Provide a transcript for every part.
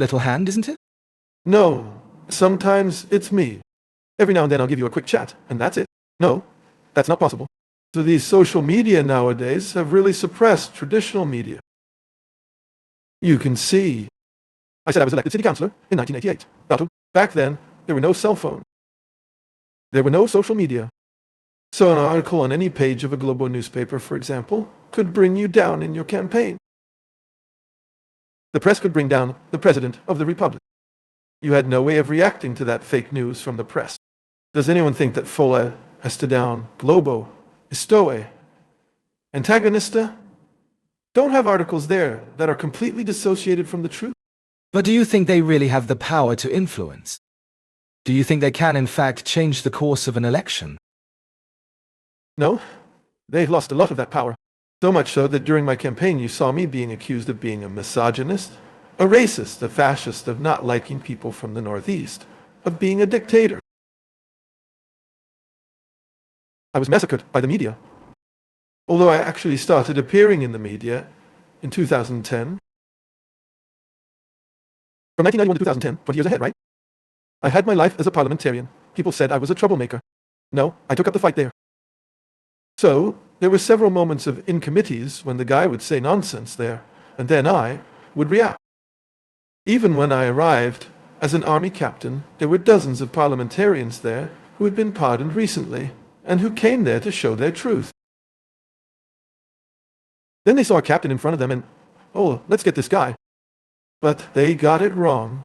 little hand, isn't it? No, sometimes it's me. Every now and then I'll give you a quick chat, and that's it. No, that's not possible. So these social media nowadays have really suppressed traditional media. You can see. I said I was elected city councillor in 1988. Back then, there were no cell phones. There were no social media. So an article on any page of a global newspaper, for example, could bring you down in your campaign. The press could bring down the President of the Republic. You had no way of reacting to that fake news from the press. Does anyone think that folle este down globo estoe antagonista don't have articles there that are completely dissociated from the truth? But do you think they really have the power to influence? Do you think they can, in fact, change the course of an election? No, they've lost a lot of that power. So much so that during my campaign you saw me being accused of being a misogynist, a racist, a fascist, of not liking people from the Northeast, of being a dictator. I was massacred by the media. Although I actually started appearing in the media in 2010. From 1991 to 2010, 20 years ahead, right? I had my life as a parliamentarian. People said I was a troublemaker. No, I took up the fight there. So, there were several moments in committees when the guy would say nonsense there, and then I would react. Even when I arrived as an army captain, there were dozens of parliamentarians there who had been pardoned recently, and who came there to show their truth. Then they saw a captain in front of them and, oh, let's get this guy. But they got it wrong,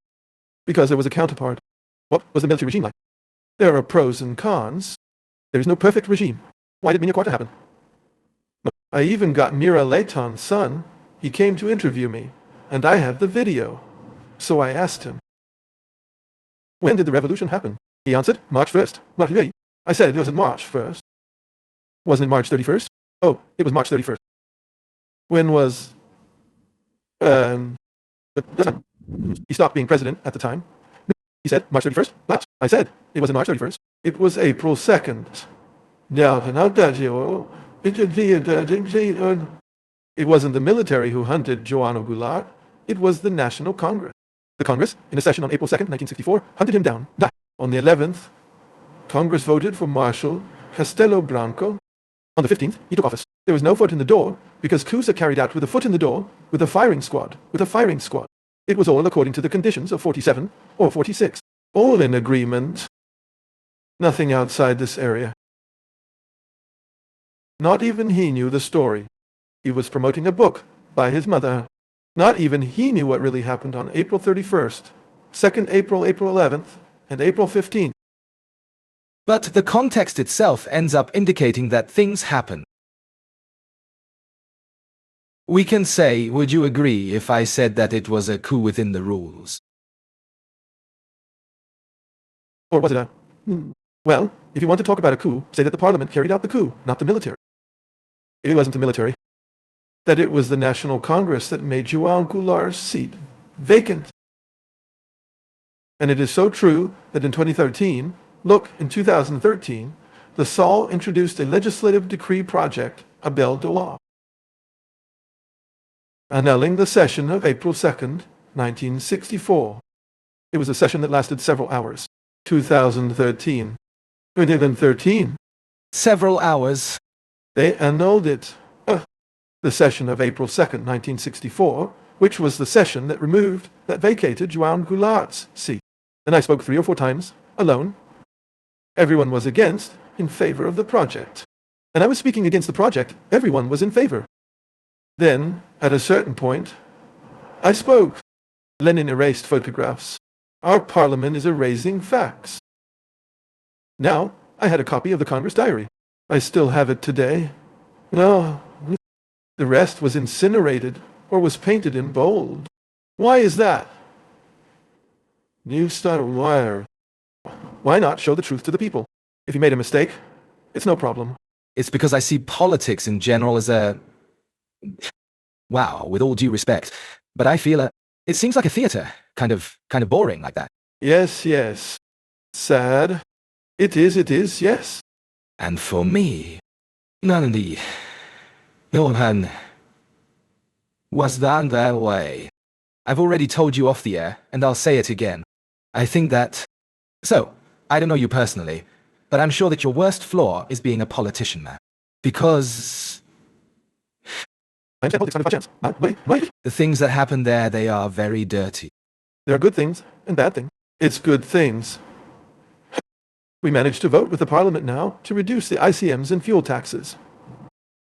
because there was a counterpart. What was the military regime like? There are pros and cons. There is no perfect regime. Why did Mina Quarta happen? I even got Mira Leighton's son. He came to interview me, and I have the video. So I asked him, when did the revolution happen? He answered, March 1st. I said it wasn't March 1st. Wasn't it March 31st? Oh, it was March 31st. When was... He stopped being president at the time. He said, March 31st? I said, it wasn't March 31st. It was April 2nd. It wasn't the military who hunted João Goulart. It was the National Congress. The Congress, in a session on April 2nd, 1964, hunted him down. On the 11th, Congress voted for Marshal Castelo Branco. On the 15th, he took office. There was no foot in the door, because coups are carried out with a foot in the door, with a firing squad. It was all according to the conditions of 47 or 46. All in agreement. Nothing outside this area. Not even he knew the story. He was promoting a book by his mother. Not even he knew what really happened on April 31st, 2nd April, April 11th, and April 15th. But the context itself ends up indicating that things happen. We can say, would you agree if I said that it was a coup within the rules? Or was it a... Well, if you want to talk about a coup, say that the parliament carried out the coup, not the military. It wasn't the military. That it was the National Congress that made João Goulart's seat vacant. And it is so true that in 2013, look, in 2013, the SAL introduced a legislative decree project, a bill de law, annulling the session of April 2nd, 1964. It was a session that lasted several hours. 2013. Several hours. They annulled it. The session of April 2nd, 1964, which was the session that vacated João Goulart's seat. And I spoke 3 or 4 times, alone. Everyone was against, in favor of the project. And I was speaking against the project. Everyone was in favor. Then, at a certain point, I spoke. Lenin erased photographs. Our parliament is erasing facts. Now, I had a copy of the Congress diary. I still have it today. No, the rest was incinerated or was painted in bold. Why is that? New style wire. Why not show the truth to the people? If you made a mistake, it's no problem. It's because I see politics in general as a... Wow, with all due respect, but I feel it seems like a theater, kind of boring like that. Yes. Sad. It is, yes. And for me, Nandi, Johan was done that way. I've already told you off the air, and I'll say it again. I think that... So, I don't know you personally, but I'm sure that your worst flaw is being a politician, man. Because... I understand politics 95 chance. Wait. the things that happen there, they are very dirty. There are good things and bad things. It's good things. We managed to vote with the parliament now to reduce the ICMs and fuel taxes.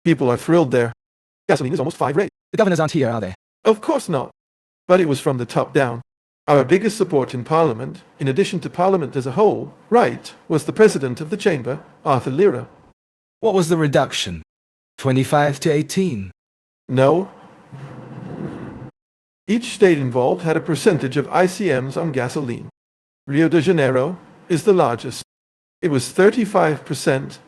People are thrilled there. Gasoline is almost 5 rate. The governors aren't here, are they? Of course not. But it was from the top down. Our biggest support in Parliament, in addition to Parliament as a whole, right, was the President of the Chamber, Arthur Lira. What was the reduction? 25 to 18? No. Each state involved had a percentage of ICMs on gasoline. Rio de Janeiro is the largest. It was 35%.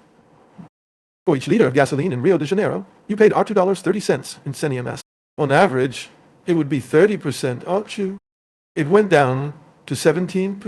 For each liter of gasoline in Rio de Janeiro, you paid $2.30 in CNMS. On average, it would be 30%, aren't you? It went down to 17%.